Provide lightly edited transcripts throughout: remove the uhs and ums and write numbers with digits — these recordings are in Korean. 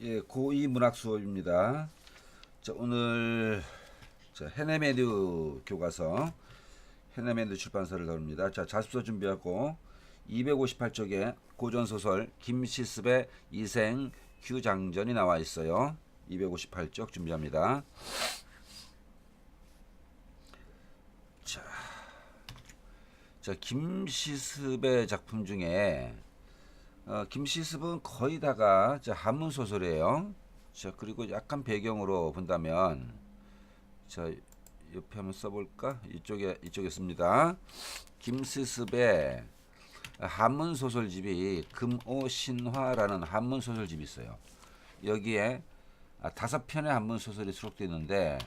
예, 고2 문학 수업입니다. 자, 오늘 헤네메드 교과서, 헤네메드 출판사를 다룹니다. 자, 자습서 준비하고 258쪽에 고전소설 김시습의 이생 규장전이 나와 있어요. 258쪽 준비합니다. 자, 김시습의 작품 중에 김시습은 거의 다가 한문 소설이에요. 자, 그리고 약간 배경으로 본다면, 자, 옆에 한번 써볼까? 이쪽에 씁니다. 김시습의 한문 소설집이 금오신화라는 한문 소설집이 있어요. 여기에 5편의 한문 소설이 수록되어 있는데,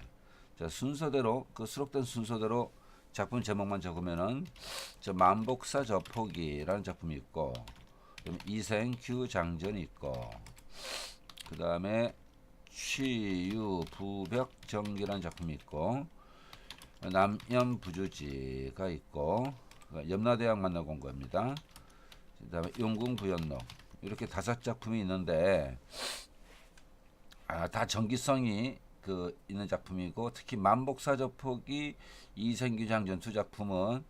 자, 순서대로 그 수록된 순서대로 작품 제목만 적으면은 만복사 저포기라는 작품이 있고, 이생 규장전이 있고, 그 다음에 취유 부벽 정기라는 작품이 있고, 남염 부주지가 있고, 염라대왕 만나고 온 겁니다. 그 다음에 용궁 부연록, 이렇게 5작품이 있는데 다 정기성이 있는 작품이고, 특히 만복사저포기 이생규장전 2작품은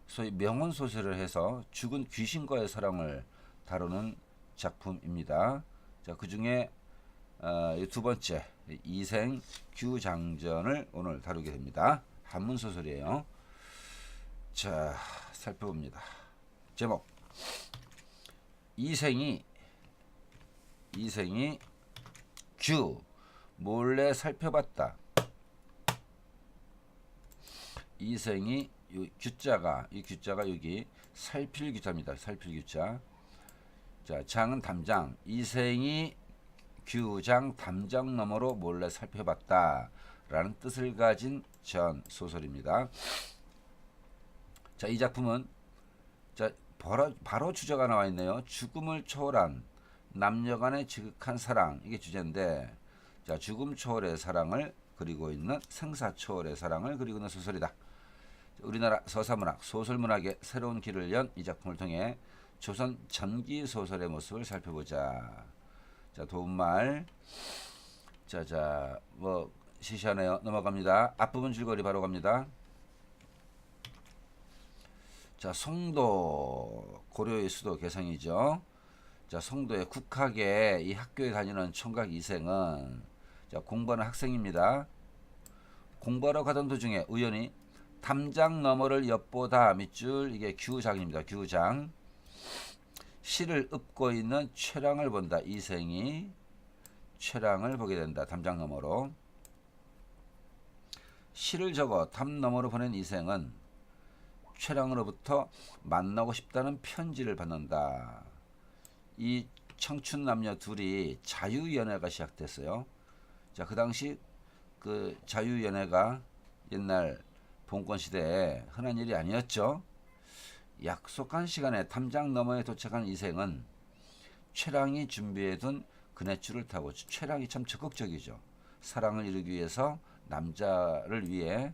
소위 명언 소설을 해서 죽은 귀신과의 사랑을 다루는 작품입니다. 자, 그 중에 두 번째 이생 규장전을 오늘 다루게 됩니다. 한문 소설이에요. 자, 살펴봅니다. 제목: 이생이 규 몰래 살펴봤다. 이생이 이 규자가 여기 살필 규자입니다. 살필 규자. 자, 장은 담장. 이생이 규장 담장 너머로 몰래 살펴봤다 라는 뜻을 가진 전 소설입니다. 자, 이 작품은 바로 주제가 나와 있네요. 죽음을 초월한 남녀간의 지극한 사랑, 이게 주제인데, 자, 죽음 초월의 사랑을 그리고 있는, 생사 초월의 사랑을 그리고 있는 소설이다. 우리나라 서사문학, 소설문학의 새로운 길을 연 이 작품을 통해 조선 전기 소설의 모습을 살펴보자. 자, 도움말. 뭐 시시하네요. 넘어갑니다. 앞부분 줄거리 바로 갑니다. 자, 송도, 고려의 수도 개성이죠. 자, 송도의 국학의 이 학교에 다니는 총각 이생은 공부하는 학생입니다. 공부하러 가던 도중에 우연히 담장 너머를 엿보다 밑줄, 이게 규장입니다. 규장. 시를 읊고 있는 최랑을 본다. 이생이 최랑을 보게 된다. 담장 너머로. 시를 적어 담 너머로 보낸 이생은 최랑으로부터 만나고 싶다는 편지를 받는다. 이 청춘 남녀 둘이 자유연애가 시작됐어요. 자, 그 당시 그 자유연애가 옛날 봉건 시대에 흔한 일이 아니었죠. 약속한 시간에 담장 너머에 도착한 이생은 최랑이 준비해둔 그네줄을 타고, 최랑이 참 적극적이죠. 사랑을 이루기 위해서 남자를 위해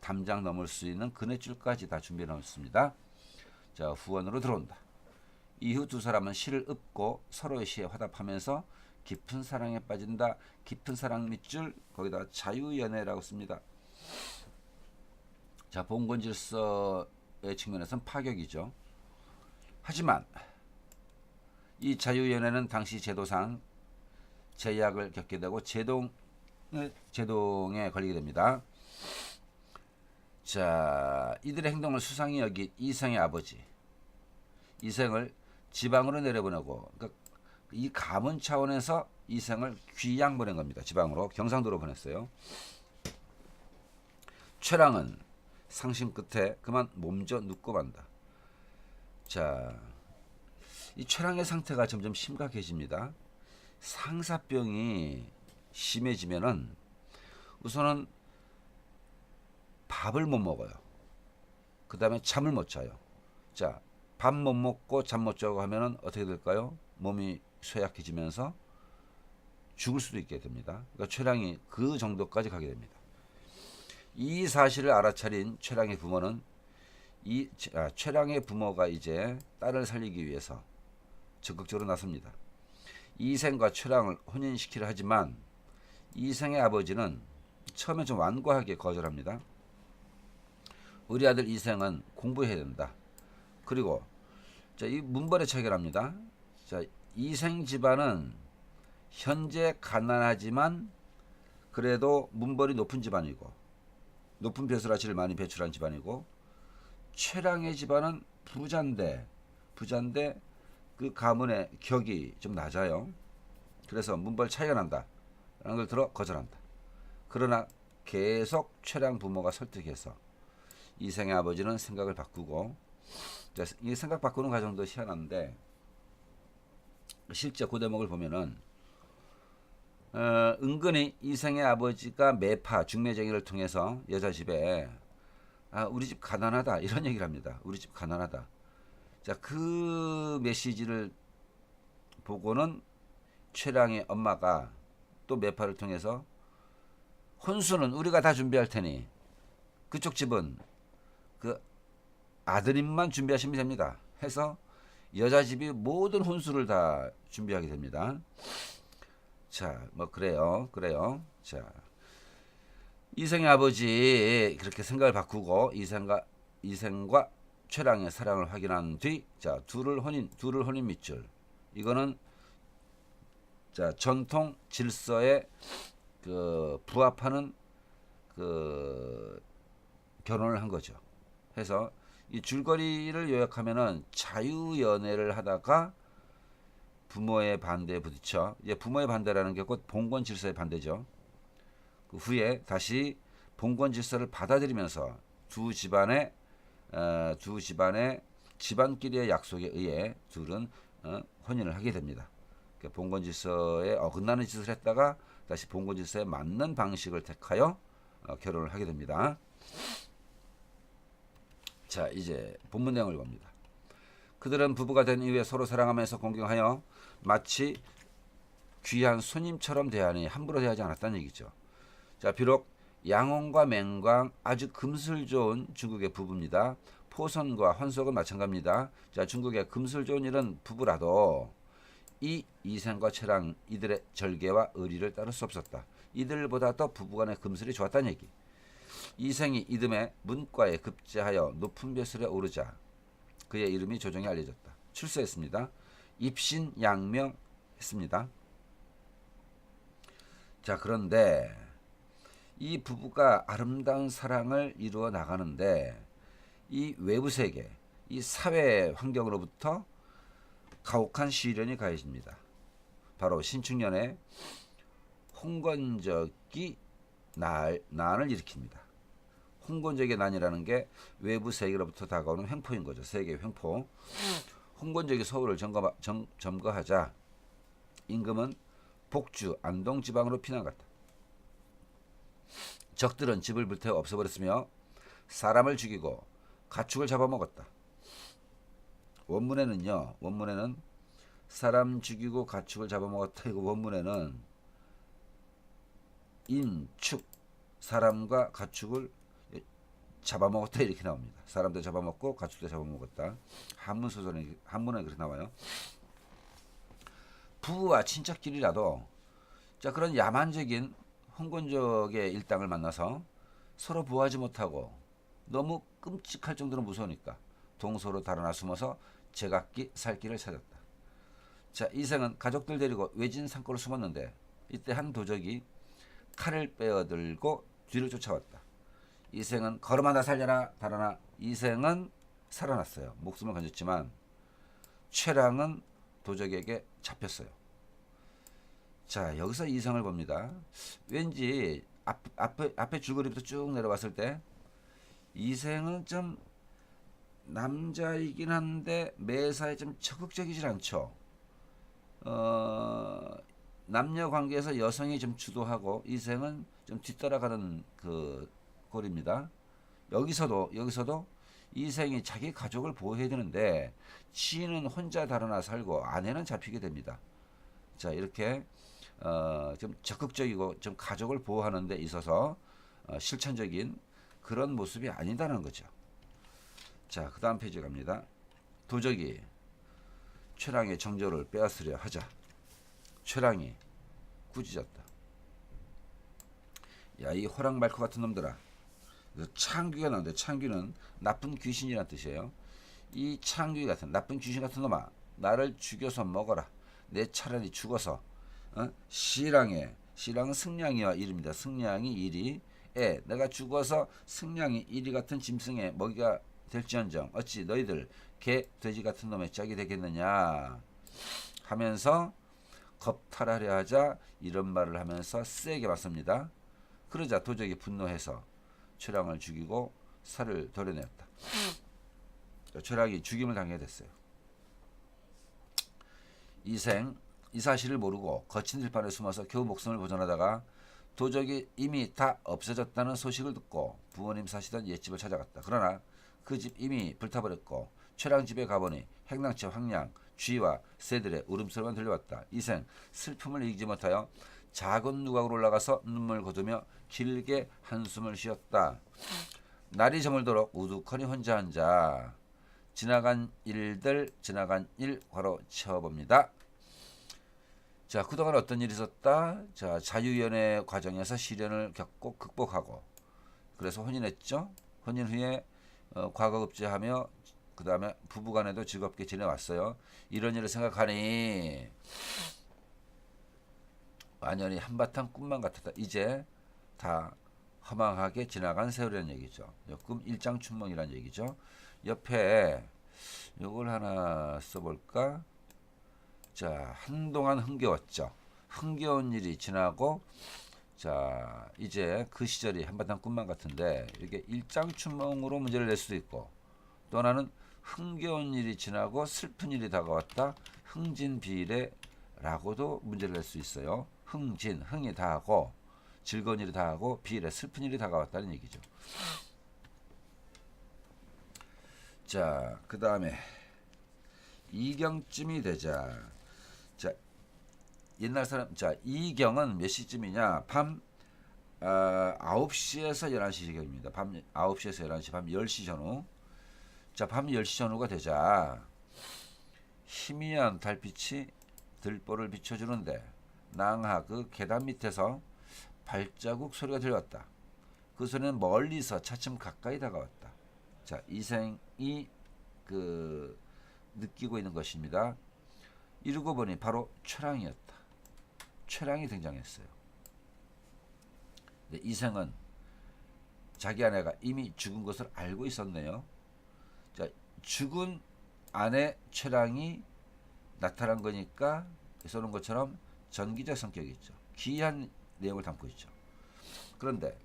담장 넘을 수 있는 그네줄까지 다 준비해 놓습니다. 자, 후원으로 들어온다. 이후 두 사람은 시를 읊고 서로의 시에 화답하면서 깊은 사랑에 빠진다. 깊은 사랑 밑줄, 거기다 자유연애라고 씁니다. 자, 봉건 질서의 측면에서는 파격이죠. 하지만 이 자유연애는 당시 제도상 제약을 겪게 되고 제동에 걸리게 됩니다. 자, 이들의 행동을 수상히 여긴 이생의 아버지, 이생을 지방으로 내려보내고, 그러니까 이 가문 차원에서 이생을 귀양 보낸 겁니다. 지방으로, 경상도로 보냈어요. 최랑은 상심 끝에 그만 몸져 눕고 만다. 자, 이 최랑의 상태가 점점 심각해집니다. 상사병이 심해지면은 우선은 밥을 못 먹어요. 그 다음에 잠을 못 자요. 자, 밥 못 먹고 잠 못 자고 하면은 어떻게 될까요? 몸이 쇠약해지면서 죽을 수도 있게 됩니다. 그러니까 최랑이 그 정도까지 가게 됩니다. 이 사실을 알아차린 최랑의 부모는 최랑의 부모가 이제 딸을 살리기 위해서 적극적으로 나섭니다. 이생과 최랑을 혼인시키려 하지만 이생의 아버지는 처음에 좀 완고하게 거절합니다. 우리 아들 이생은 공부해야 된다. 그리고 이 문벌에 체결합니다. 자, 이생 집안은 현재 가난하지만 그래도 문벌이 높은 집안이고 높은 벼슬아치를 많이 배출한 집안이고, 최랑의 집안은 부자인데 그 가문의 격이 좀 낮아요. 그래서 문벌 차이가 난다 라는 걸 들어 거절한다. 그러나 계속 최랑 부모가 설득해서 이생의 아버지는 생각을 바꾸고, 이 생각 바꾸는 과정도 희한한데 실제 그 대목을 보면은 은근히 이생의 아버지가 매파 중매쟁이를 통해서 여자 집에 우리 집 가난하다 이런 얘기를 합니다. 우리 집 가난하다. 자, 그 메시지를 보고는 최랑의 엄마가 또 매파를 통해서 혼수는 우리가 다 준비할 테니 그쪽 집은 그 아드님만 준비하시면 됩니다 해서 여자 집이 모든 혼수를 다 준비하게 됩니다. 자, 뭐 그래요. 자, 이생의 아버지 그렇게 생각을 바꾸고 이생과 최랑의 사랑을 확인한 뒤, 자, 둘을 혼인 밑줄. 이거는 자, 전통 질서에 그 부합하는 그 결혼을 한 거죠. 해서 이 줄거리를 요약하면은 자유연애를 하다가 부모의 반대에 부딪혀, 이제 부모의 반대라는 게 곧 봉건 질서의 반대죠. 그 후에 다시 봉건 질서를 받아들이면서 두 집안의 집안끼리의 약속에 의해 둘은 혼인을 하게 됩니다. 그러니까 봉건 질서에 어긋나는 짓을 했다가 다시 봉건 질서에 맞는 방식을 택하여 결혼을 하게 됩니다. 자, 이제 본문 내용을 봅니다. 그들은 부부가 된 이후에 서로 사랑하면서 공경하여 마치 귀한 손님처럼 대하니 함부로 대하지 않았다는 얘기죠. 자, 비록 양홍과 맹광 아주 금슬 좋은 중국의 부부입니다. 포선과 헌석은 마찬가지입니다. 자, 중국의 금슬 좋은 이런 부부라도 이 이생과 최랑 이들의 절개와 의리를 따를 수 없었다. 이들보다 더 부부간의 금슬이 좋았다는 얘기. 이생이 이듬해 문과에 급제하여 높은 벼슬에 오르자 그의 이름이 조정에 알려졌다. 출세했습니다. 입신양명했습니다. 자, 그런데 이 부부가 아름다운 사랑을 이루어 나가는데 이 외부 세계, 이 사회 환경으로부터 가혹한 시련이 가해집니다. 바로 신축년에 홍건적이 난을 일으킵니다. 홍건적의 난이라는 게 외부 세계로부터 다가오는 횡포인 거죠. 세계의 횡포. 홍건적이 서울을 점거하자 임금은 복주, 안동 지방으로 피난 갔다. 적들은 집을 불태워 없애버렸으며 사람을 죽이고 가축을 잡아먹었다. 원문에는 사람 죽이고 가축을 잡아먹었다. 이거 원문에는 인축, 사람과 가축을 잡아먹었다 이렇게 나옵니다. 사람도 잡아먹고 가축도 잡아먹었다. 한문에 그렇게 나와요. 부부와 친척끼리라도 자, 그런 야만적인 홍건적의 일당을 만나서 서로 보호하지 못하고 너무 끔찍할 정도로 무서우니까 동서로 달아나 숨어서 제각기 살 길을 찾았다. 자, 이생은 가족들 데리고 외진 산골로 숨었는데 이때 한 도적이 칼을 빼어들고 뒤를 쫓아왔다. 이생은 걸음아 나 살려라 달아나 이생은 살아났어요. 목숨을 건졌지만 최랑은 도적에게 잡혔어요. 자, 여기서 이성을 봅니다. 왠지 앞에 줄거리부터 쭉 내려왔을 때 이생은 좀 남자이긴 한데 매사에 좀 적극적이질 않죠. 남녀 관계에서 여성이 좀 주도하고 이생은 좀 뒤따라가는 그 꼴입니다. 여기서도 이생이 자기 가족을 보호해야 되는데 지인은 혼자 달아나 살고 아내는 잡히게 됩니다. 자, 이렇게 좀 적극적이고 좀 가족을 보호하는 데 있어서 실천적인 그런 모습이 아니다는 거죠. 자, 그 다음 페이지 갑니다. 도적이 최랑의 정조를 빼앗으려 하자 최랑이 꾸짖었다. 야, 이 호랑말코 같은 놈들아. 창귀가 나오는데 창귀는 나쁜 귀신이란 뜻이에요. 이 창귀 같은 나쁜 귀신 같은 놈아, 나를 죽여서 먹어라. 내 차라리 죽어서 시랑에, 시랑은 승냥이와 일입니다. 승냥이 일이 내가 죽어서 승냥이 일이 같은 짐승의 먹이가 될지언정 어찌 너희들 개 돼지 같은 놈의 짝이 되겠느냐 하면서 겁탈하려 하자 이런 말을 하면서 세게 맞습니다. 그러자 도적이 분노해서 최랑을 죽이고 살을 도려냈다. 최랑이 죽임을 당하게 됐어요. 이생 이 사실을 모르고 거친 들판에 숨어서 겨우 목숨을 보존하다가 도적이 이미 다 없어졌다는 소식을 듣고 부모님 사시던 옛집을 찾아갔다. 그러나 그 집 이미 불타버렸고 최랑 집에 가보니 행랑채 황량 쥐와 새들의 울음소리만 들려왔다. 이생 슬픔을 이기지 못하여 작은 누각으로 올라가서 눈물 거두며 길게 한숨을 쉬었다. 날이 저물도록 우두커니 혼자 앉아 지나간 일 괄호 채워봅니다. 자, 그동안 어떤 일이 있었다? 자, 자유연애 과정에서 시련을 겪고 극복하고 그래서 혼인했죠. 혼인 후에 과거급제하며 그 다음에 부부간에도 즐겁게 지내왔어요. 이런 일을 생각하니 완전히 한바탕 꿈만 같았다. 이제 다 허망하게 지나간 세월이라는 얘기죠. 꿈 일장춘몽이라는 얘기죠. 옆에 이걸 하나 써볼까? 자, 한동안 흥겨웠죠. 흥겨운 일이 지나고 자, 이제 그 시절이 한바탕 꿈만 같은데 이게 일장춘몽으로 문제를 낼 수도 있고 또 하나는 흥겨운 일이 지나고 슬픈 일이 다가왔다. 흥진비례라고도 문제를 낼 수 있어요. 흥진, 흥이 다하고 즐거운 일이 다하고 비례, 슬픈 일이 다가왔다는 얘기죠. 자, 그 다음에 이경쯤이 되자 자, 옛날 사람 자 이경은 몇 시쯤이냐 밤 9시에서 11시 시경입니다. 밤 9시에서 11시 밤 10시 전후 자, 밤 10시 전후가 되자 희미한 달빛이 들보를 비춰주는데 낭하 그 계단 밑에서 발자국 소리가 들려왔다. 그 소리는 멀리서 차츰 가까이 다가왔다. 자, 이생이 그 느끼고 있는 것입니다. 이러고 보니 바로 최랑이었다. 최랑이 등장했어요. 근데 이생은 자기 아내가 이미 죽은 것을 알고 있었네요. 자, 죽은 아내 최랑이 나타난 거니까 쏘는 것처럼 전기적 성격이 있죠. 기이한 내용을 담고 있죠. 그런데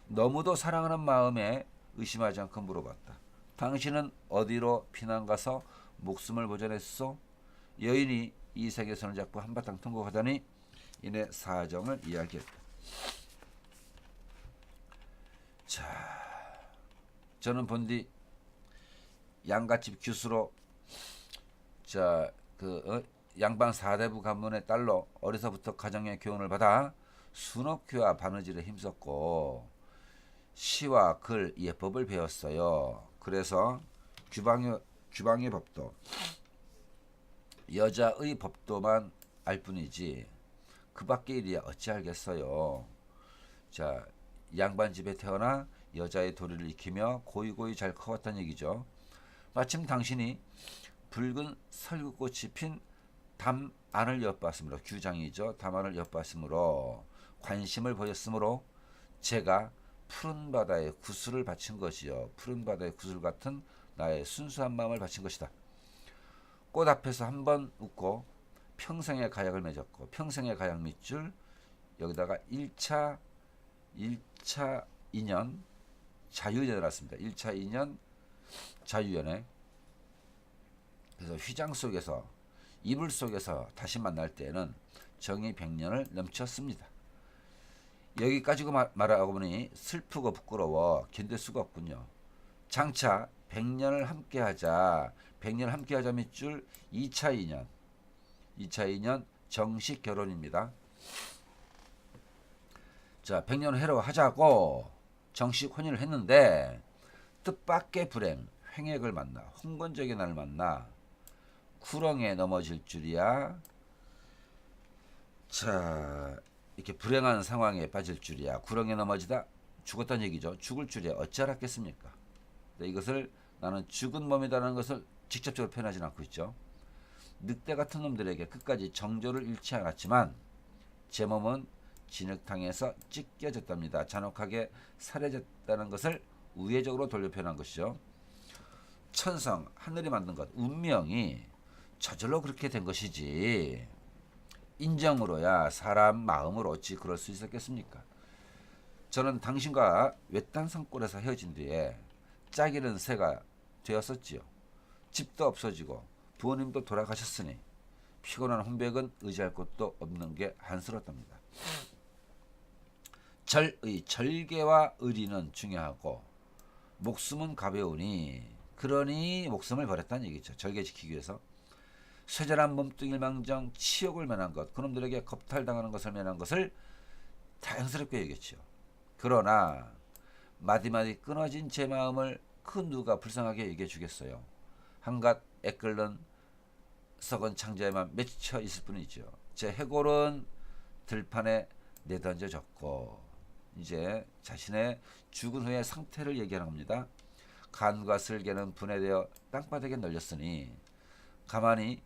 너무도 사랑하는 마음에 의심하지 않고 물어봤다. 당신은 어디로 피난 가서 목숨을 보존했소? 여인이 이생의 손을 잡고 한바탕 통곡하더니 이내 사정을 이야기했다. 자, 저는 본디 양갓집 규수로 자, 양반 4대부 가문의 딸로 어려서부터 가정의 교훈을 받아 순업교와 바느질에 힘썼고 시와 글, 예법을 배웠어요. 그래서 규방의 법도 여자의 법도만 알 뿐이지 그 밖의 일이야 어찌 알겠어요. 자, 양반 집에 태어나 여자의 도리를 익히며 고이고이 잘 커왔다는 얘기죠. 마침 당신이 붉은 설국꽃이 핀 담안을 엿봤으므로 규장이죠. 담안을 엿봤으므로 관심을 보였으므로 제가 푸른 바다에 구슬을 바친 것이요. 푸른 바다의 구슬 같은 나의 순수한 마음을 바친 것이다. 꽃 앞에서 한번 웃고 평생의 가약을 맺었고 평생의 가약 밑줄 여기다가 1차 인연 자유연애를 했습니다. 1차 인연 자유연애. 그래서 휘장 속에서 이불 속에서 다시 만날 때에는 정이 100년을 넘쳤습니다. 여기까지고 말하고 보니 슬프고 부끄러워 견딜 수가 없군요. 장차 100년을 함께하자 100년 함께하자 밑줄 2차 인연 정식 결혼입니다. 자, 100년 해로 하자고 정식 혼인을 했는데 뜻밖의 불행 횡액을 만나 홍건적인 날을 만나 구렁에 넘어질 줄이야. 자, 이렇게 불행한 상황에 빠질 줄이야. 구렁에 넘어지다 죽었다는 얘기죠. 죽을 줄이야. 어찌 알았겠습니까? 근데 이것을 나는 죽은 몸이라는 것을 직접적으로 표현하지는 않고 있죠. 늑대 같은 놈들에게 끝까지 정조를 잃지 않았지만 제 몸은 진흙탕에서 찢겨졌답니다. 잔혹하게 살해졌다는 것을 우회적으로 돌려 표현한 것이죠. 천성, 하늘이 만든 것, 운명이 저절로 그렇게 된 것이지 인정으로야 사람 마음으로 어찌 그럴 수 있었겠습니까? 저는 당신과 외딴 산골에서 헤어진 뒤에 짝이른 새가 되었었지요. 집도 없어지고 부모님도 돌아가셨으니 피곤한 혼백은 의지할 곳도 없는 게 한스럽답니다. 절의 절개와 의리는 중요하고 목숨은 가벼우니 그러니 목숨을 버렸다는 얘기죠. 절개 지키기 위해서. 쇠절한 몸뚱일망정 치욕을 면한 것, 그놈들에게 겁탈당하는 것을 면한 것을 다양스럽게 얘기했죠. 그러나 마디마디 끊어진 제 마음을 그 누가 불쌍하게 얘기해 주겠어요. 한갓 애끓는 썩은 창자에만 맺혀 있을 뿐이죠. 제 해골은 들판에 내던져졌고 이제 자신의 죽은 후의 상태를 얘기하는 겁니다. 간과 슬개는 분해되어 땅바닥에 널렸으니 가만히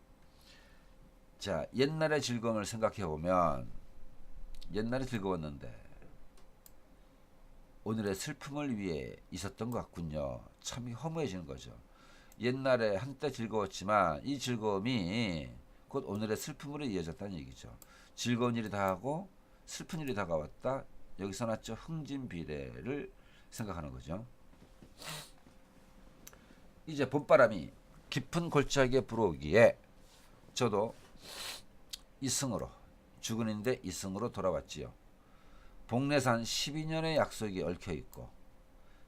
자 옛날의 즐거움을 생각해 보면 옛날에 즐거웠는데 오늘의 슬픔을 위해 있었던 것 같군요. 참 허무해지는 거죠. 옛날에 한때 즐거웠지만 이 즐거움이 곧 오늘의 슬픔으로 이어졌다는 얘기죠. 즐거운 일이 다하고 슬픈 일이 다가왔다. 여기서 났죠. 흥진비례를 생각하는 거죠. 이제 봄바람이 깊은 골짜기에 불어오기에 저도 이승으로 죽은인데 이승으로 돌아왔지요. 복례산 12년의 약속이 얽혀있고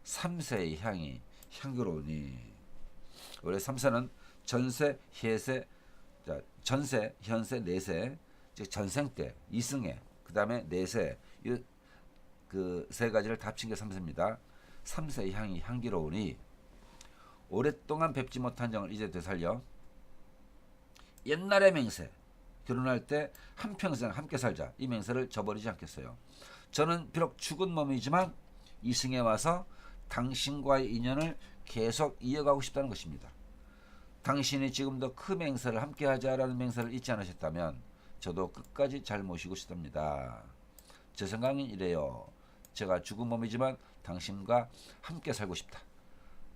3세의 향이 향기로우니 원래 3세는 전세, 해세, 전세, 현세, 내세, 즉 전생 때 이승에 그 다음에 내세 그 세 가지를 다 합친 게 3세입니다. 3세의 향이 향기로우니 오랫동안 뵙지 못한 정을 이제 되살려 옛날의 맹세 결혼할 때 한평생 함께 살자 이 맹세를 저버리지 않겠어요. 저는 비록 죽은 몸이지만 이승에 와서 당신과의 인연을 계속 이어가고 싶다는 것입니다. 당신이 지금도 그 맹세를 함께 하자라는 맹세를 잊지 않으셨다면 저도 끝까지 잘 모시고 싶답니다. 제 생각은 이래요. 제가 죽은 몸이지만 당신과 함께 살고 싶다.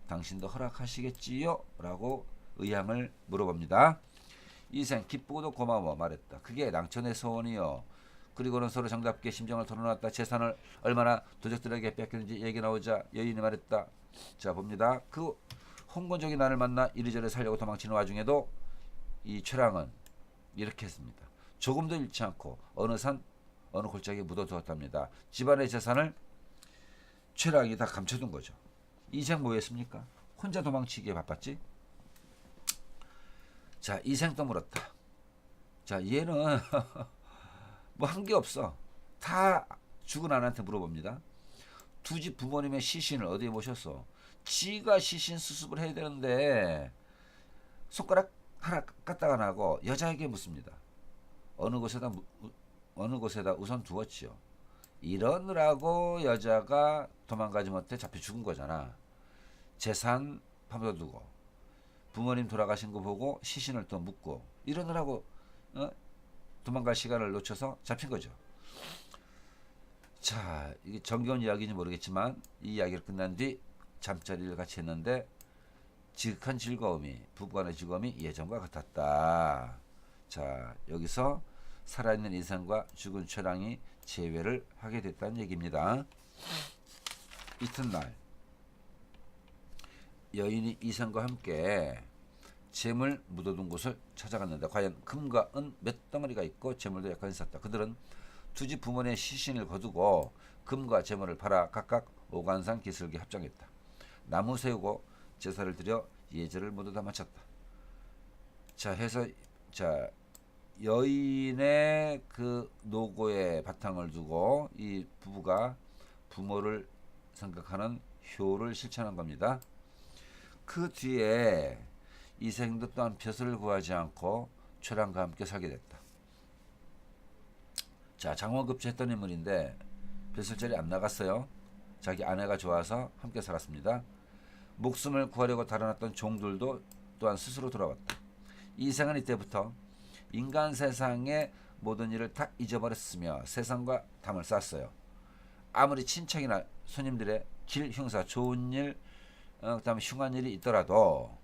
당신도 허락하시겠지요? 라고 의향을 물어봅니다. 이생 기쁘고도 고마워 말했다. 그게 낭천의 소원이요. 그리고는 서로 정답게 심정을 털어놨다. 재산을 얼마나 도적들에게 뺏겼는지 얘기 나오자 여인이 말했다. 자 봅니다. 그 홍건적인 나를 만나 이리저리 살려고 도망치는 와중에도 이 최랑은 이렇게 했습니다. 조금도 잃지 않고 어느 산 어느 골짜기에 묻어두었답니다. 집안의 재산을 최랑이 다 감춰둔 거죠. 이생 뭐 했습니까? 혼자 도망치기에 바빴지. 자 이생 또 물었다. 자 얘는 뭐 한 게 없어. 다 죽은 아내한테 물어봅니다. 두 집 부모님의 시신을 어디에 모셨어? 지가 시신 수습을 해야 되는데 손가락 하나 까딱 안 하고 여자에게 묻습니다. 어느 곳에다 우선 두었지요. 이러느라고 여자가 도망가지 못해 잡혀 죽은 거잖아. 재산 파묻어두고 부모님 돌아가신 거 보고 시신을 또 묻고 이러느라고 도망갈 시간을 놓쳐서 잡힌 거죠. 자, 이게 정겨운 이야기인지 모르겠지만 이 이야기를 끝난 뒤 잠자리를 같이 했는데 지극한 즐거움이 부부간의 즐거움이 예전과 같았다. 자, 여기서 살아있는 이생과 죽은 최랑이 재회를 하게 됐다는 얘기입니다. 이튿날 여인이 이생과 함께 재물 묻어둔 곳을 찾아갔는데 과연 금과 은 몇 덩어리가 있고 재물도 약간 있었다. 그들은 두 집 부모의 시신을 거두고 금과 재물을 팔아 각각 오간산 기슭에 합정했다. 나무 세우고 제사를 드려 예절을 모두 다 마쳤다. 자 해서 자 여인의 그 노고의 바탕을 두고 이 부부가 부모를 생각하는 효를 실천한 겁니다. 그 뒤에 이생도 또한 벼슬을 구하지 않고 최랑과 함께 살게 됐다. 자, 장원급제했던 인물인데 벼슬절이 안 나갔어요. 자기 아내가 좋아서 함께 살았습니다. 목숨을 구하려고 달아났던 종들도 또한 스스로 돌아왔다. 이생은 이때부터 인간 세상의 모든 일을 다 잊어버렸으며 세상과 담을 쌌어요. 아무리 친척이나 손님들의 길 흉사, 좋은 일, 그다음에 흉한 일이 있더라도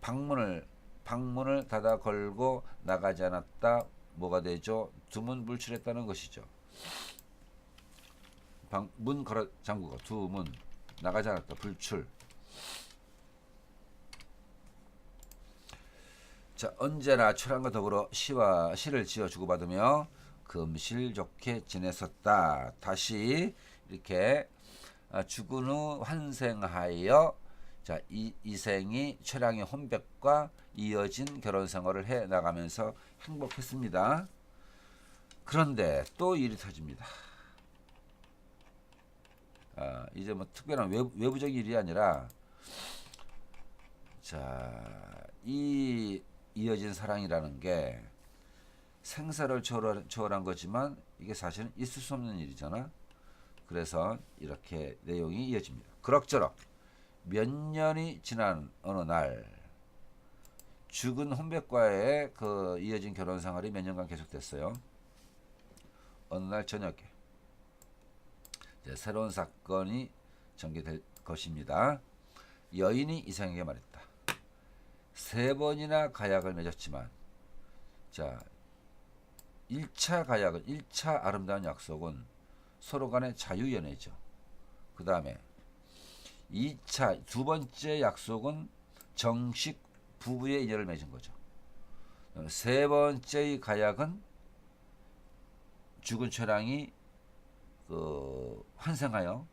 방문을 닫아 걸고 나가지 않았다. 뭐가 되죠? 두문불출했다는 것이죠. 문 걸어 잠그고 두문 나가지 않았다. 불출. 자, 언제나 철학과 더불어 시를 지어 주고받으며 금실 좋게 지냈었다. 다시 이렇게 죽은 후 환생하여 자, 이생이 최랑의 혼백과 이어진 결혼 생활을 해 나가면서 행복했습니다. 그런데 또 일이 터집니다. 이제 뭐 특별한 외부적인 일이 아니라 자, 이어진 사랑이라는 게 생사를 초월한 거지만 이게 사실은 있을 수 없는 일이잖아. 그래서 이렇게 내용이 이어집니다. 그럭저럭 몇 년이 지난 어느 날 죽은 혼백과의 그 이어진 결혼 생활이 몇 년간 계속됐어요. 어느 날 저녁에 이제 새로운 사건이 전개될 것입니다. 여인이 이생에게 말했다. 3번이나 가약을 맺었지만 자 1차 가약은 1차 아름다운 약속은 서로 간의 자유연애죠. 그 다음에 2차 두 번째 약속은 정식 부부의 인연을 맺은 거죠. 세 번째의 가약은 죽은 최랑이 환생하여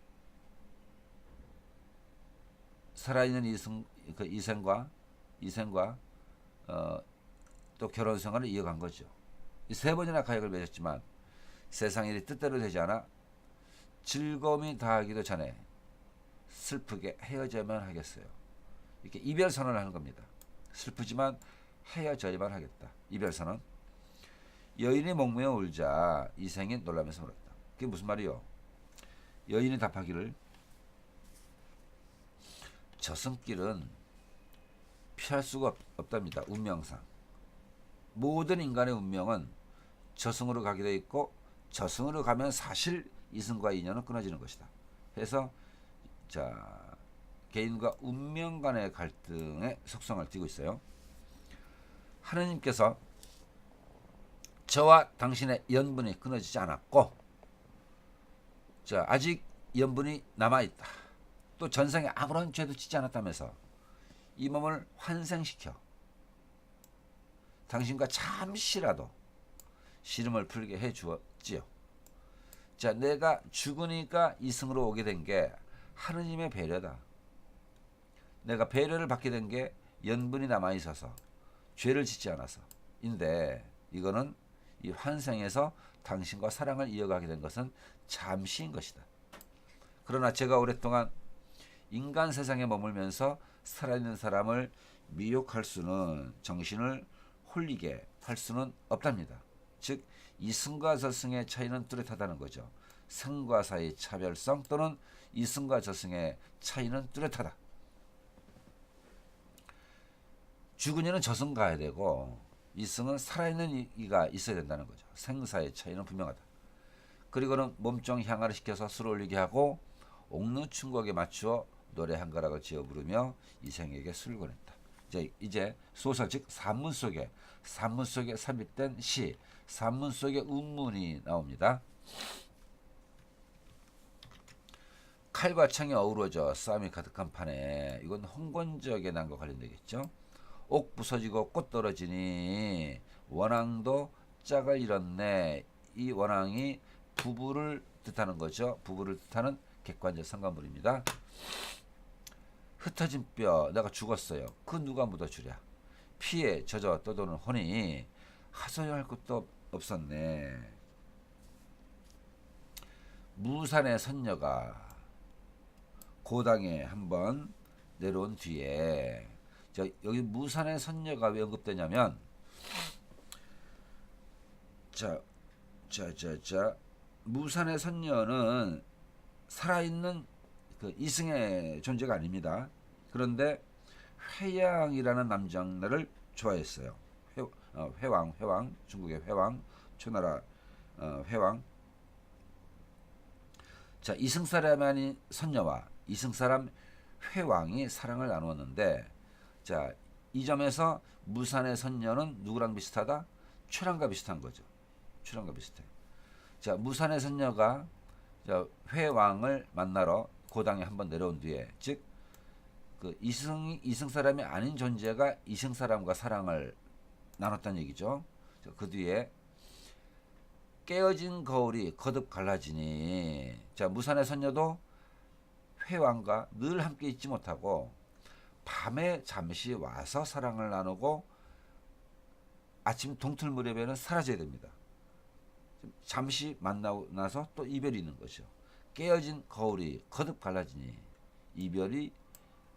살아있는 이생과 또 결혼 생활을 이어간 거죠. 이 3번이나 가약을 맺었지만 세상 일이 뜻대로 되지 않아 즐거움이 다하기도 전에 슬프게 헤어져야만 하겠어요. 이렇게 이별 선언을 하는 겁니다. 슬프지만 헤어져야만 하겠다. 이별 선언. 여인이 목매어 울자 이생이 놀라면서 물었다. 그게 무슨 말이요? 여인이 답하기를 저승길은 피할 수가 없답니다. 운명상. 모든 인간의 운명은 저승으로 가게 돼 있고 저승으로 가면 사실 이승과 인연은 끊어지는 것이다. 그래서 자 개인과 운명 간의 갈등의 속성을 띠고 있어요. 하느님께서 저와 당신의 연분이 끊어지지 않았고 자 아직 연분이 남아있다. 또 전생에 아무런 죄도 짓지 않았다면서 이 몸을 환생시켜 당신과 잠시라도 시름을 풀게 해 주었지요. 자, 내가 죽으니까 이승으로 오게 된 게 하느님의 배려다. 내가 배려를 받게 된 게 연분이 남아 있어서 죄를 짓지 않아서. 인데 이거는 이 환생에서 당신과 사랑을 이어가게 된 것은 잠시인 것이다. 그러나 제가 오랫동안 인간 세상에 머물면서 살아있는 사람을 미혹할 수는 정신을 홀리게 할 수는 없답니다. 즉 이승과 저승의 차이는 뚜렷하다는 거죠. 생과 사의 차별성 또는 이승과 저승의 차이는 뚜렷하다. 죽은 이는 저승 가야 되고 이승은 살아있는 이가 있어야 된다는 거죠. 생사의 차이는 분명하다. 그리고는 몸종 향화를 시켜서 술을 올리게 하고 옥루충곡에 맞추어 노래 한 가락을 지어 부르며 이생에게 술을 권했다. 이제 소설 즉 산문 속에 삽입된 시, 산문 속에 운문이 나옵니다. 칼과 창이 어우러져 싸움이 가득한 판에 이건 홍건적의 난과 관련되겠죠. 옥 부서지고 꽃 떨어지니 원앙도 짝을 잃었네. 이 원앙이 부부를 뜻하는 거죠. 부부를 뜻하는 객관적 상관물입니다. 흩어진 뼈 내가 죽었어요. 그 누가 묻어주랴. 피에 젖어 떠도는 혼이 하소연할 것도 없었네. 무산의 선녀가 고당에 한번 내려온 뒤에 여기 무산의 선녀가 왜 언급되냐면 자. 무산의 선녀는 살아있는 그 이승의 존재가 아닙니다. 그런데 회양이라는 남장나를 좋아했어요. 회왕, 중국의 회왕, 초나라 회왕. 자, 이승사람이 아닌 선녀와 이승사람 회왕이 사랑을 나누었는데, 자, 이 점에서 무산의 선녀는 누구랑 비슷하다? 최랑과 비슷한 거죠. 최랑과 비슷해. 자, 무산의 선녀가 회왕을 만나러 고당에 한번 내려온 뒤에, 즉 그 이승 사람이 아닌 존재가 이승 사람과 사랑을 나눴다는 얘기죠. 그 뒤에 깨어진 거울이 거듭 갈라지니, 자, 무산의 선녀도 회왕과 늘 함께 있지 못하고 밤에 잠시 와서 사랑을 나누고 아침 동틀 무렵에는 사라져야 됩니다. 잠시 만나고 나서 또 이별이 있는 것이죠. 깨어진 거울이 거듭 갈라지니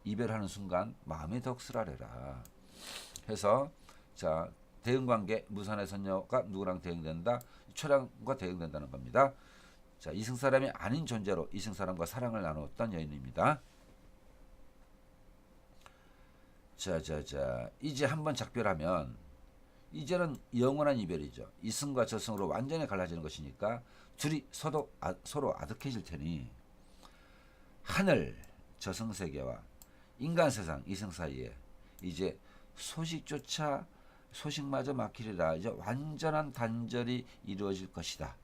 이별하는 순간 마음이 더욱 쓰라래라 해서, 자, 대응관계 무산의 선녀가 누구랑 대응된다? 최랑과 대응된다는 겁니다. 자, 이승사람이 아닌 존재로 이승사람과 사랑을 나누었던 여인입니다. 자, 이제 한번 작별하면 이제는 영원한 이별이죠. 이승과 저승으로 완전히 갈라지는 것이니까 둘이 서로 아득해질 테니, 하늘 저승세계와 인간 세상 이승 사이에 이제 소식마저 막히리라, 이제 완전한 단절이 이루어질 것이다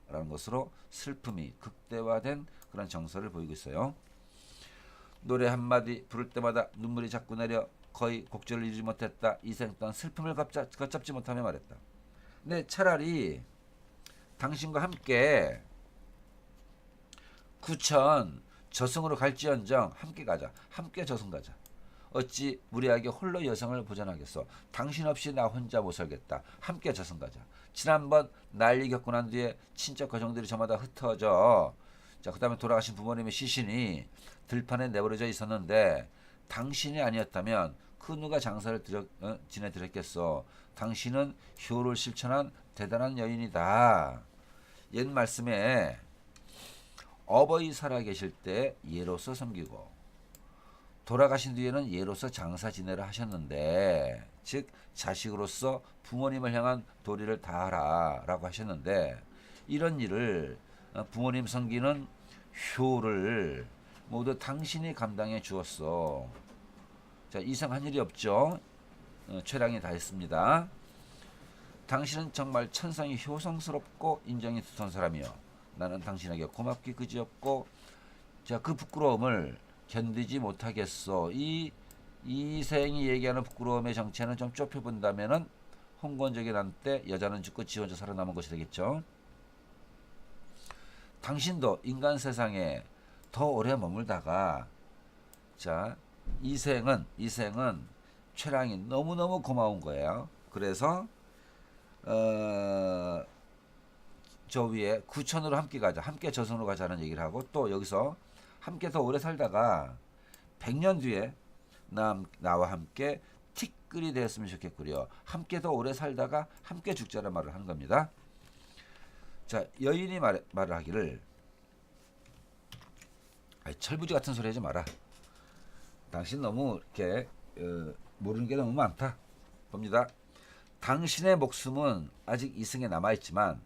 라는 것으로 슬픔이 극대화된 그런 정서를 보이고 있어요. 노래 한마디 부를 때마다 눈물이 자꾸 내려 거의 곡절을 이루지 못했다. 이생 또한 슬픔을 걷잡지 못하며 말했다. 근데 차라리 당신과 함께 구천 저승으로 갈지언정 함께 가자. 함께 저승 가자. 어찌 무리하게 홀로 여성을 보전하겠소. 당신 없이 나 혼자 못 살겠다. 함께 저승 가자. 지난번 난리 겪고 난 뒤에 친척 가정들이 저마다 흩어져, 자, 그 다음에 돌아가신 부모님의 시신이 들판에 내버려져 있었는데, 당신이 아니었다면 그 누가 장사를 지내드렸겠소. 당신은 효를 실천한 대단한 여인이다. 옛 말씀에 어버이 살아계실 때 예로서 섬기고 돌아가신 뒤에는 예로서 장사 지내라 하셨는데, 즉 자식으로서 부모님을 향한 도리를 다하라 라고 하셨는데, 이런 일을 부모님 섬기는 효를 모두 당신이 감당해 주었어. 자, 이상한 일이 없죠. 최랑이 다 했습니다. 당신은 정말 천상이 효성스럽고 인정이 두터운 사람이요. 나는 당신에게 고맙기 그지없고, 자, 그 부끄러움을 견디지 못하겠어. 이 이생이 얘기하는 부끄러움의 정체는 좀 좁혀본다면은 홍건적인 한때 여자는 죽고 지 혼자 살아남은 것이 되겠죠. 당신도 인간 세상에 더 오래 머물다가, 자, 이생은 최랑이 너무너무 고마운 거예요. 그래서 저 위에 구천으로 함께 가자, 함께 저승으로 가자는 얘기를 하고, 또 여기서 함께 더 오래 살다가 100년 뒤에 나와 함께 티끌이 되었으면 좋겠구려. 함께 더 오래 살다가 함께 죽자는 말을 하는 겁니다. 자, 여인이 말을 하기를, 철부지 같은 소리 하지 마라. 당신 너무 이렇게 모르는 게 너무 많다. 봅니다. 당신의 목숨은 아직 이승에 남아있지만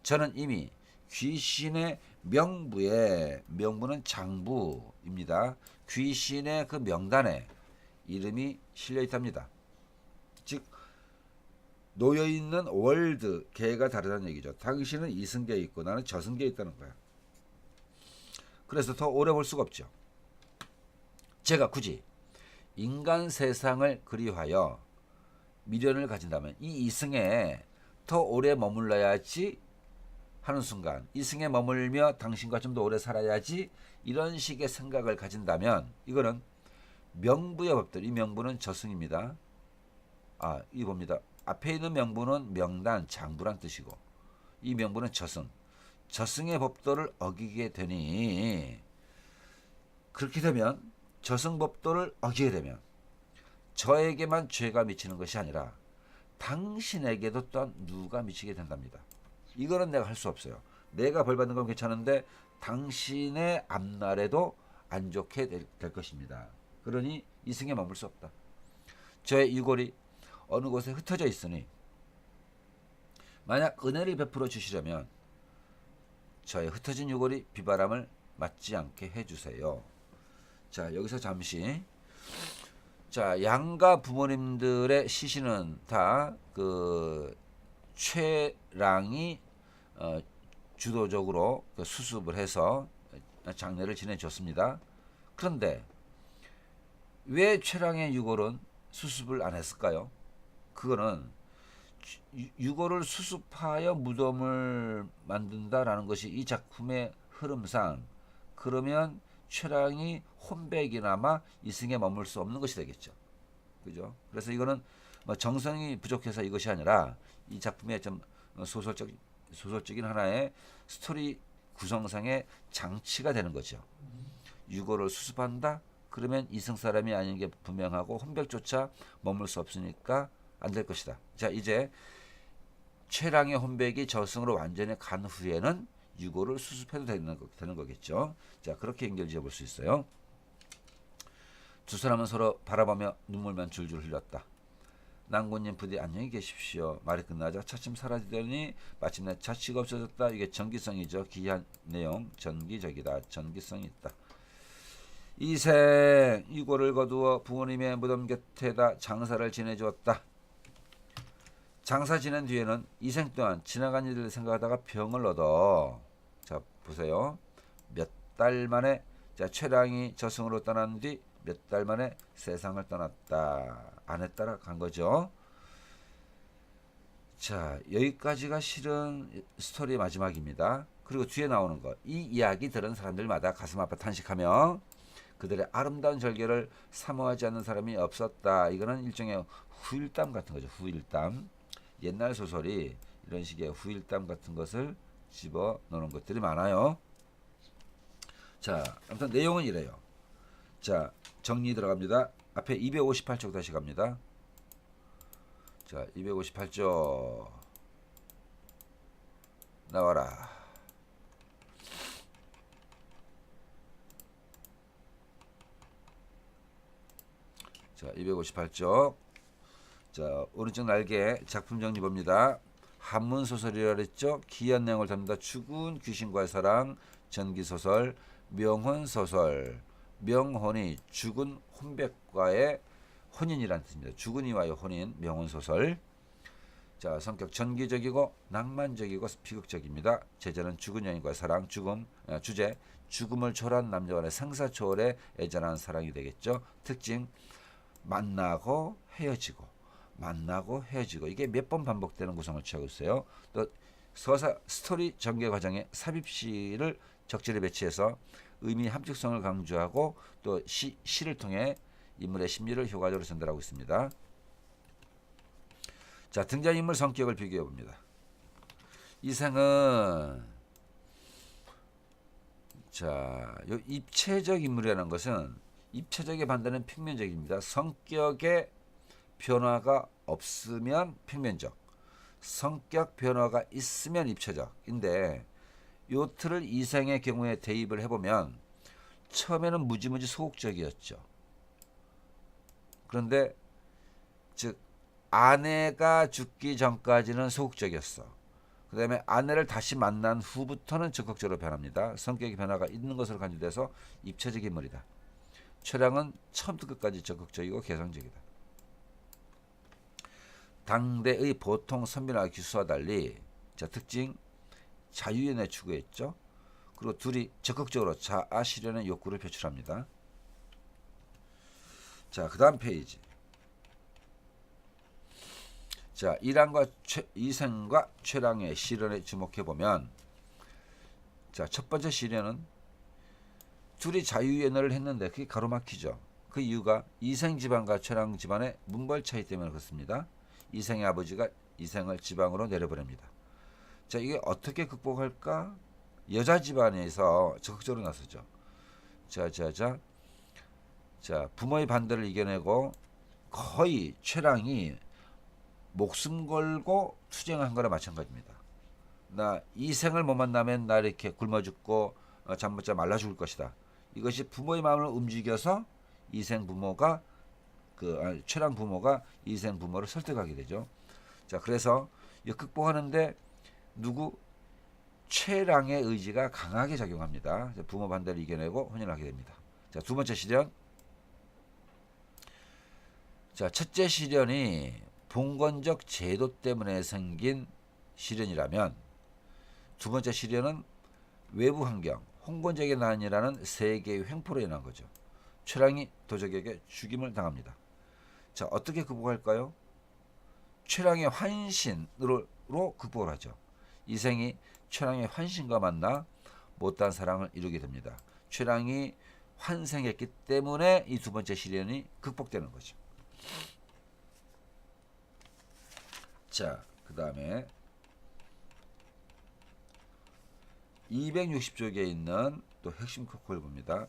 저는 이미 귀신의 명부는 장부입니다. 귀신의 그 명단에 이름이 실려 있답니다. 즉 놓여있는 월드 계가 다르다는 얘기죠. 당신은 이승계에 있고 나는 저승계에 있다는 거야. 그래서 더 오래 볼 수가 없죠. 제가 굳이 인간 세상을 그리하여 미련을 가진다면 이 이승에 더 오래 머물러야지 하는 순간, 이승에 머물며 당신과 좀 더 오래 살아야지, 이런 식의 생각을 가진다면 이거는 명부의 법들, 이 명부는 저승입니다. 이 봅니다. 앞에 있는 명부는 명단, 장부란 뜻이고, 이 명부는 저승의 법도를 어기게 되니, 그렇게 되면 저승법도를 어기게 되면 저에게만 죄가 미치는 것이 아니라 당신에게도 또한 누가 미치게 된답니다. 이거는 내가 할 수 없어요. 내가 벌 받는 건 괜찮은데 당신의 앞날에도 안 좋게 될 것입니다. 그러니 이승에 머물 수 없다. 저의 유골이 어느 곳에 흩어져 있으니 만약 은혜를 베풀어 주시려면 저의 흩어진 유골이 비바람을 맞지 않게 해주세요. 자, 여기서 잠시, 자, 양가 부모님들의 시신은 다 그 최랑이 주도적으로 그 수습을 해서 장례를 지내줬습니다. 그런데 왜 최랑의 유골은 수습을 안 했을까요? 그거는 유골을 수습하여 무덤을 만든다라는 것이 이 작품의 흐름상, 그러면 최랑이 혼백이나마 이승에 머물 수 없는 것이 되겠죠. 그죠? 그래서 이거는 뭐 정성이 부족해서 이것이 아니라 이 작품의 좀 소설적인 하나의 스토리 구성상의 장치가 되는 거죠. 유골을 수습한다? 그러면 이승 사람이 아닌 게 분명하고 혼백조차 머물 수 없으니까 안 될 것이다. 자, 이제 최랑의 혼백이 저승으로 완전히 간 후에는 유골을 수습해도 되는 거겠죠. 자, 그렇게 연결 지어볼 수 있어요. 두 사람은 서로 바라보며 눈물만 줄줄 흘렸다. 낭군님 부디 안녕히 계십시오. 말이 끝나자 차츰 사라지더니 마침내 자취가 없어졌다. 이게 전기성이죠. 기이한 내용, 전기적이다. 전기성이 있다. 이생 유골을 거두어 부모님의 무덤 곁에다 장사를 지내주었다. 장사 지낸 뒤에는 이생 또한 지나간 일을 생각하다가 병을 얻어, 자 보세요, 몇 달 만에, 자 최랑이 저승으로 떠난 뒤 몇 달 만에 세상을 떠났다. 아내 따라 간 거죠. 자, 여기까지가 실은 스토리의 마지막입니다. 그리고 뒤에 나오는 것, 이 이야기 들은 사람들마다 가슴 아파 탄식하며 그들의 아름다운 절개를 사모하지 않는 사람이 없었다. 이거는 일종의 후일담 같은 거죠. 후일담. 옛날 소설이 이런 식의 후일담 같은 것을 집어넣는 것들이 많아요. 자, 아무튼 내용은 이래요. 자, 정리 들어갑니다. 앞에 258쪽 다시 갑니다. 자, 258쪽 나와라. 자, 258쪽. 자, 오른쪽 날개 작품 정리 봅니다. 한문 소설이라 그랬죠. 기이한 내용을 담다 죽은 귀신과의 사랑, 전기 소설, 명혼 소설. 명혼이 죽은 혼백과의 혼인이라는 뜻입니다. 죽은 이와의 혼인, 명혼 소설. 자, 성격 전기적이고 낭만적이고 비극적입니다. 제자는 죽은 여인과의 사랑, 주제 죽음을 초월한 남녀 간의 생사초월의 애절한 사랑이 되겠죠. 특징 만나고 헤어지고 만나고 헤어지고, 이게 몇 번 반복되는 구성을 취하고 있어요. 또 서사 스토리 전개 과정에 삽입시를 적절히 배치해서 의미 함축성을 강조하고 또 시를 통해 인물의 심리를 효과적으로 전달하고 있습니다. 자, 등장인물 성격을 비교해 봅니다. 이생은, 자, 요 입체적 인물이라는 것은 입체적의 반대는 평면적입니다. 성격의 변화가 없으면 평면적, 성격 변화가 있으면 입체적인데, 요 틀을 이생의 경우에 대입을 해보면 처음에는 무지무지 소극적이었죠. 그런데 즉 아내가 죽기 전까지는 소극적이었어. 그 다음에 아내를 다시 만난 후부터는 적극적으로 변합니다. 성격의 변화가 있는 것으로 간주돼서 입체적 인물이다. 최랑은 처음부터 끝까지 적극적이고 개성적이다. 당대의 보통 선비나 기수와 달리, 자, 특징 자유연애 추구했죠. 그리고 둘이 적극적으로 자아 실현의 욕구를 표출합니다. 자, 그 다음 페이지. 자, 이생과 최랑의 실현에 주목해 보면, 자, 첫 번째 실현은 둘이 자유연애를 했는데 그게 가로막히죠. 그 이유가 이생 집안과 최랑 집안의 문벌 차이 때문에 그렇습니다. 이생의 아버지가 이생을 지방으로 내려보냅니다. 자, 이게 어떻게 극복할까? 여자 집안에서 적극적으로 나서죠. 자, 부모의 반대를 이겨내고 거의 최랑이 목숨 걸고 투쟁한 거나 마찬가지입니다. 나 이생을 못 만나면 나 이렇게 굶어 죽고 잠 못 자 말라 죽을 것이다. 이것이 부모의 마음을 움직여서 이생 부모가 최랑 부모가 이생 부모를 설득하게 되죠. 자, 그래서 이 극복하는데 누구 최랑의 의지가 강하게 작용합니다. 부모 반대를 이겨내고 혼인을 하게 됩니다. 자, 두 번째 시련. 자, 첫째 시련이 봉건적 제도 때문에 생긴 시련이라면 두 번째 시련은 외부 환경, 홍건적의 난이라는 세 개의 횡포로 인한 거죠. 최랑이 도적에게 죽임을 당합니다. 자, 어떻게 극복할까요? 최랑의 환신으로 극복을 하죠. 이생이 최랑의 환신과 만나 못다한 사랑을 이루게 됩니다. 최랑이 환생했기 때문에 이 두 번째 시련이 극복되는 거죠. 자, 그 다음에 260쪽에 있는 또 핵심 코코를 봅니다.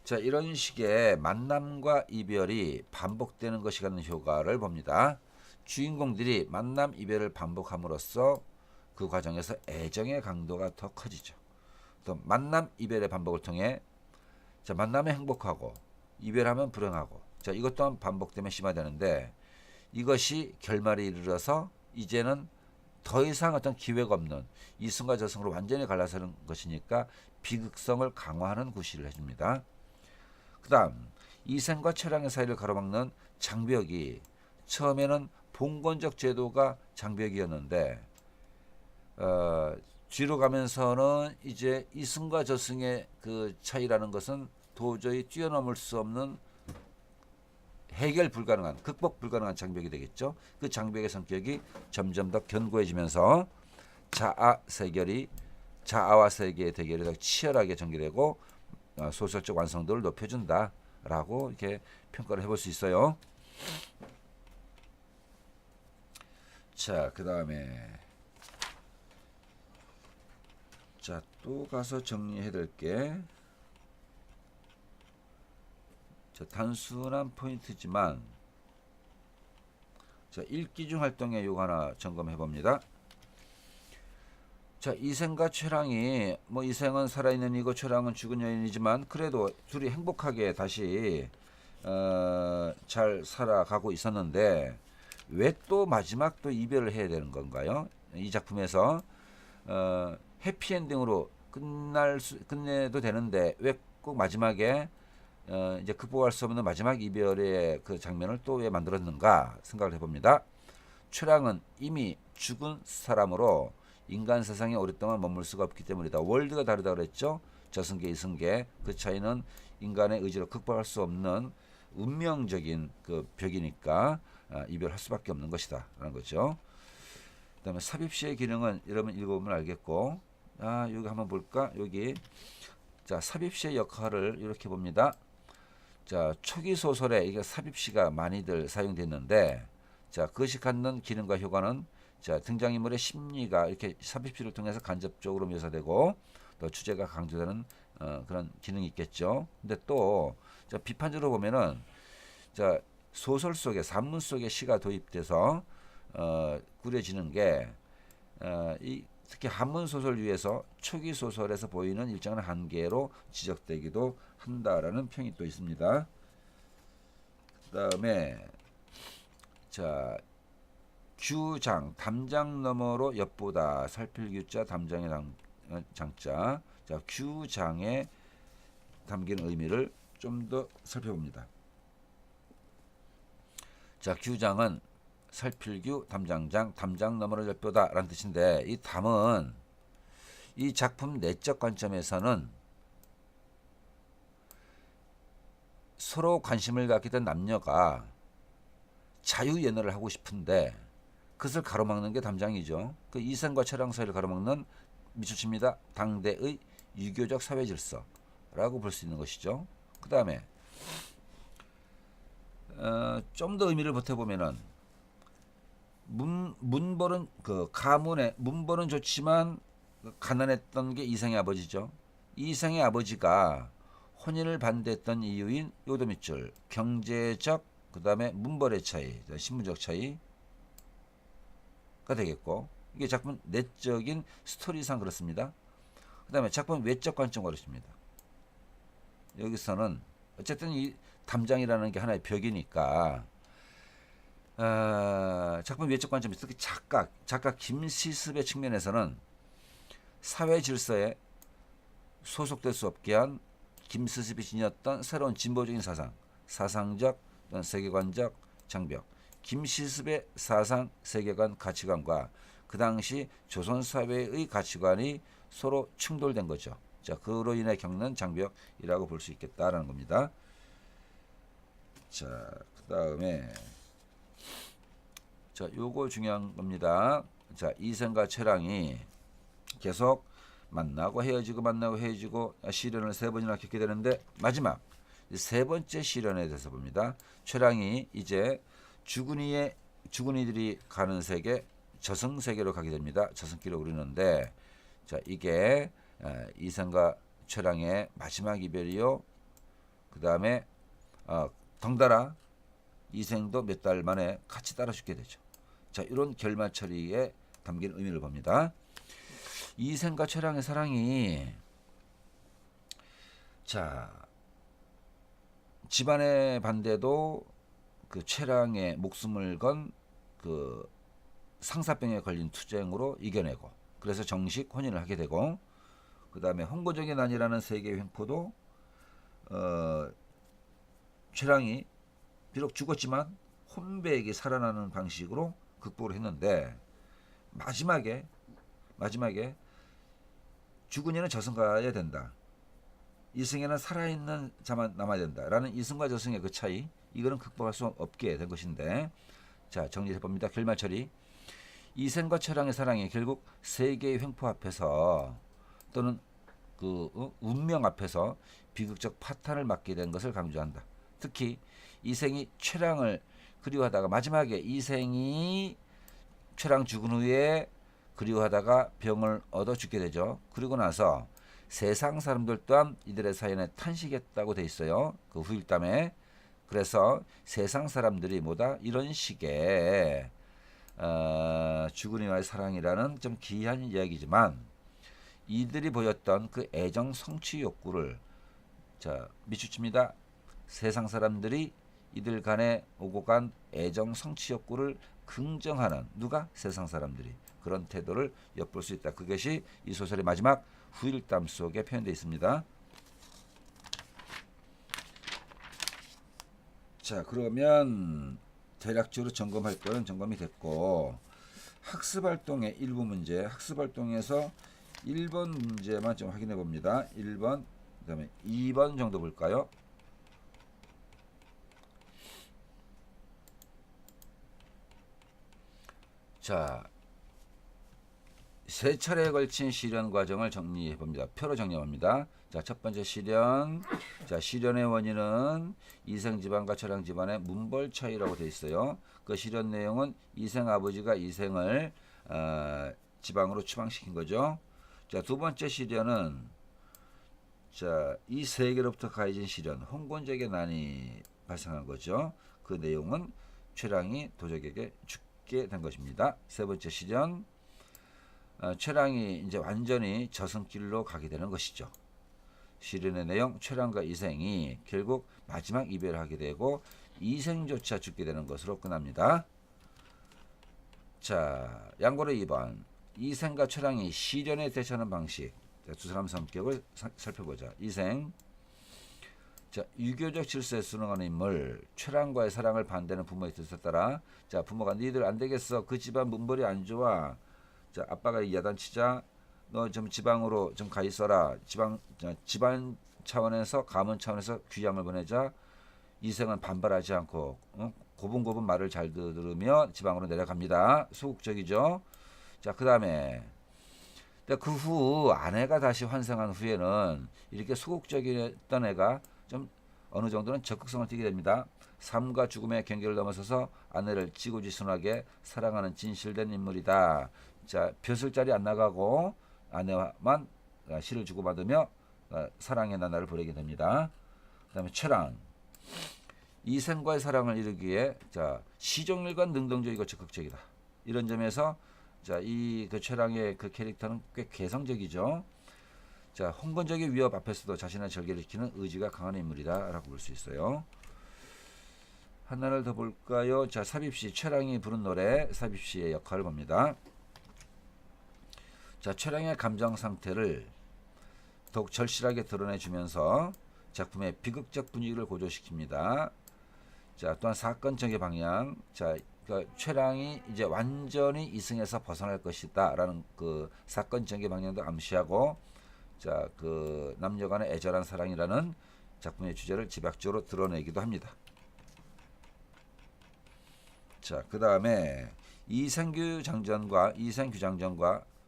자, 이런 식의 만남과 이별이 반복되는 것이 갖는 효과를 봅니다. 주인공들이 만남 이별을 반복함으로써 그 과정에서 애정의 강도가 더 커지죠. 또 만남 이별의 반복을 통해 자, 만나면 행복하고 이별하면 불행하고 자, 이것 또한 반복되면 심화되는데 이것이 결말에 이르러서 이제는 더 이상 어떤 기회가 없는 이승과 저승으로 완전히 갈라서는 것이니까 비극성을 강화하는 구실을 해줍니다. 그 다음 이생과 최랑의 사이를 가로막는 장벽이 처음에는 봉건적 제도가 장벽이었는데 뒤로 가면서는 이제 이승과 저승의 그 차이라는 것은 도저히 뛰어넘을 수 없는 해결 불가능한, 극복 불가능한 장벽이 되겠죠. 그 장벽의 성격이 점점 더 견고해지면서 자아와 세계의 대결이 더 치열하게 전개되고 소설적 완성도를 높여준다라고 이렇게 평가를 해볼 수 있어요. 자, 그 다음에 자, 또 가서 정리해야 될 게 단순한 포인트지만 자, 읽기 중 활동에 요거 하나 점검해 봅니다. 자, 이생과 최랑이 이생은 살아있는 이고 최랑은 죽은 여인이지만 그래도 둘이 행복하게 다시 잘 살아가고 있었는데 왜 또 마지막 또 이별을 해야 되는 건가요? 이 작품에서 해피엔딩으로 끝내도 되는데 왜 꼭 마지막에 이제 극복할 수 없는 마지막 이별의 그 장면을 또 왜 만들었는가 생각을 해봅니다. 최랑은 이미 죽은 사람으로 인간 세상에 오랫동안 머물 수가 없기 때문이다. 월드가 다르다 그랬죠. 저승계 이승계 그 차이는 인간의 의지로 극복할 수 없는 운명적인 그 벽이니까 이별할 수밖에 없는 것이다 라는 거죠. 그 다음에 삽입시의 기능은 여러분 읽어보면 알겠고 여기 한번 볼까. 여기 자, 삽입시의 역할을 이렇게 봅니다. 자, 초기 소설에 이게 삽입시가 많이들 사용됐는데 자, 그것이 갖는 기능과 효과는 자, 등장인물의 심리가 이렇게 삽입시를 통해서 간접적으로 묘사되고 또 주제가 강조되는 그런 기능이 있겠죠. 근데 또 자, 비판적으로 보면은 자, 소설 속에 산문 속에 시가 도입돼서 꾸려지는 게 특히 한문 소설류에서 초기 소설에서 보이는 일정한 한계로 지적되기도 한다라는 평이 또 있습니다. 그다음에 자, 규장 담장 너머로 엿보다 살필 규자 담장의 장자. 자, 규장에 담긴 의미를 좀 더 살펴봅니다. 자, 규장은 살필규 담장장 담장 너머로 엿보다 라는 뜻인데 이 담은 이 작품 내적 관점에서는 서로 관심을 갖게 된 남녀가 자유연애를 하고 싶은데 그것을 가로막는 게 담장이죠. 그 이생과 최랑 사이를 가로막는 미추칩니다. 당대의 유교적 사회 질서라고 볼 수 있는 것이죠. 그 다음에 좀 더 의미를 보태보면은 문벌은 그 가문의 문벌은 좋지만 가난했던 게 이생의 아버지죠. 이생의 아버지가 혼인을 반대했던 이유인 요도 밑줄 경제적 그 다음에 문벌의 차이 신분적 차이가 되겠고 이게 작품 내적인 스토리상 그렇습니다. 그 다음에 작품 외적 관점 그렇습니다. 여기서는 어쨌든 이 담장이라는 게 하나의 벽이니까 작품 외적 관점에서 특히 작가 김시습의 측면에서는 사회 질서에 소속될 수 없게 한 김시습이 지녔던 새로운 진보적인 사상적 또는 세계관적 장벽, 김시습의 사상, 세계관, 가치관과 그 당시 조선 사회의 가치관이 서로 충돌된 거죠. 자, 그로 인해 겪는 장벽이라고 볼 수 있겠다라는 겁니다. 자, 그다음에 자, 요거 중요한 겁니다. 자, 이생과 최랑이 계속 만나고 헤어지고 시련을 3번이나 겪게 되는데 마지막 3번째 시련에 대해서 봅니다. 최랑이 이제 주군이들이 가는 세계 저승세계로 가게 됩니다. 저승길을 오르는데 자, 이게 이생과 최랑의 마지막 이별이요. 그 다음에 덩달아 이생도 몇 달 만에 같이 따라 죽게 되죠. 자, 이런 결말 처리에 담긴 의미를 봅니다. 이생과 최랑의 사랑이 자, 집안의 반대도 그 최랑의 목숨을 건 그 상사병에 걸린 투쟁으로 이겨내고 그래서 정식 혼인을 하게 되고 그 다음에 홍보적인 난이라는 세계의 횡포도 최랑이 비록 죽었지만 혼배에게 살아나는 방식으로 극복을 했는데 마지막에 주군이는 저승 가야 된다. 이승에는 살아있는 자만 남아야 된다라는 이승과 저승의 그 차이, 이거는 극복할 수 없게 된 것인데, 자, 정리해 봅니다. 결말 처리. 이생과 최랑의 사랑이 결국 세계의 횡포 앞에서 또는 그 운명 앞에서 비극적 파탄을 맞게 된 것을 강조한다. 특히 이생이 최랑을 그리워하다가 마지막에 이생이 최랑 죽은 후에 그리워하다가 병을 얻어 죽게 되죠. 그리고 나서 세상 사람들 또한 이들의 사연에 탄식했다고 돼 있어요. 그 후일담에. 그래서 세상 사람들이 뭐다 이런 식의 주군이와의 사랑이라는 좀 기이한 이야기지만 이들이 보였던 그 애정 성취 욕구를 자 밑줄칩니다. 세상 사람들이 이들 간에 오고 간 애정 성취 욕구를 긍정하는 누가? 세상 사람들이 그런 태도를 엿볼 수 있다. 그것이 이 소설의 마지막 후일담 속에 표현되어 있습니다. 자, 그러면 대략적으로 점검할 거는 점검이 됐고 학습활동의 일부 문제, 학습활동에서 1번 문제만 좀 확인해 봅니다. 1번, 그 다음에 2번 정도 볼까요? 자, 3차례에 걸친 시련 과정을 정리해 봅니다. 표로 정리합니다. 자, 첫 번째 시련. 자, 시련의 원인은 이생 집안과 최랑 집안의 문벌 차이라고 되어 있어요. 그 시련 내용은 이생 아버지가 이생을 지방으로 추방시킨 거죠. 자, 두 번째 시련은 자, 이 세계로부터 가해진 시련, 홍곤적의 난이 발생한 거죠. 그 내용은 최랑이 도적에게 죽게 된 것입니다. 세 번째 시련, 최랑이 이제 완전히 저승길로 가게 되는 것이죠. 시련의 내용, 최랑과 이생이 결국 마지막 이별을 하게 되고 이생조차 죽게 되는 것으로 끝납니다. 자, 양고로 2번. 이생과 최랑이 시련에 대처하는 방식. 자, 두 사람 성격을 살펴보자. 이생. 자, 유교적 질서에 순응하는 인물. 최랑과의 사랑을 반대하는 부모의 뜻에 따라 자, 부모가 니들 안 되겠어. 그 집안 문벌이 안 좋아. 자, 아빠가 야단치자. 너 좀 지방으로 좀 가 있어라. 집안 차원에서 가문 차원에서 귀양을 보내자. 이생은 반발하지 않고 고분고분 말을 잘 들으며 지방으로 내려갑니다. 소극적이죠. 자, 그 다음에 그 후 아내가 다시 환생한 후에는 이렇게 소극적이었던 애가 좀 어느 정도는 적극성을 띠게 됩니다. 삶과 죽음의 경계를 넘어서서 아내를 지고지순하게 사랑하는 진실된 인물이다. 자, 벼슬자리 안 나가고 아내와만 시를 주고받으며 사랑의 나날을 보내게 됩니다. 그 다음에 최랑. 이생과의 사랑을 이루기 위해 자, 시종일관 능동적이고 적극적이다. 이런 점에서 자, 이 그 최랑의 그 캐릭터는 꽤 개성적이죠. 자, 홍건적인 위협 앞에서도 자신의 절개를 지키는 의지가 강한 인물이다라고 볼 수 있어요. 하나를 더 볼까요? 자, 삽입시 최랑이 부른 노래 삽입시의 역할을 봅니다. 자, 최랑의 감정 상태를 더욱 절실하게 드러내주면서 작품의 비극적 분위기를 고조시킵니다. 자, 또한 사건 전개 방향. 자, 그러니까 최랑이 이제 완전히 이승에서 벗어날 것이다라는 그 사건 전개 방향도 암시하고, 자, 그 남녀 간의 애절한 사랑이라는 작품의 주제를 집약적으로 드러내기도 합니다. 자, 그 다음에 이생규 장전과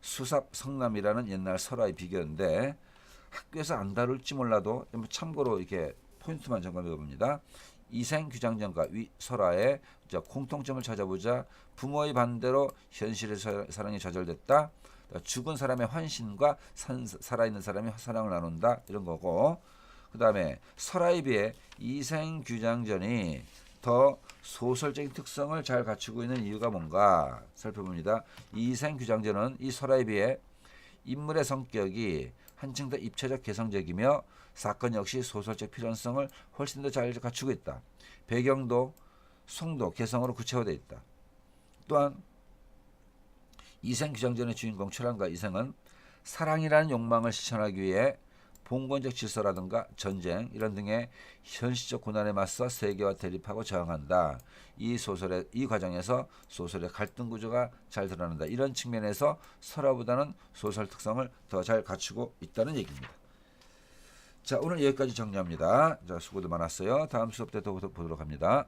수삽 성남이라는 옛날 설화의 비교인데, 학교에서 안 다룰지 몰라도 참고로 이렇게 포인트만 점검해 봅니다. 이생규장전과 설화의 공통점을 찾아보자. 부모의 반대로 현실의 사랑이 좌절됐다. 죽은 사람의 환신과 살아있는 사람이 사랑을 나눈다, 이런 거고, 그 다음에 설화에 비해 이생규장전이 더 소설적인 특성을 잘 갖추고 있는 이유가 뭔가 살펴봅니다. 이생규장전은 이 설화에 비해 인물의 성격이 한층 더 입체적 개성적이며 사건 역시 소설적 필연성을 훨씬 더 잘 갖추고 있다. 배경도 송도 개성으로 구체화되어 있다. 또한 이생규장전의 주인공 최랑과 이생은 사랑이라는 욕망을 실천하기 위해 봉건적 질서라든가 전쟁 이런 등의 현실적 고난에 맞서 세계와 대립하고 저항한다. 이 과정에서 소설의 갈등 구조가 잘 드러난다. 이런 측면에서 설화보다는 소설 특성을 더 잘 갖추고 있다는 얘기입니다. 자, 오늘 여기까지 정리합니다. 자, 수고도 많았어요. 다음 수업 때 또 보도록 합니다.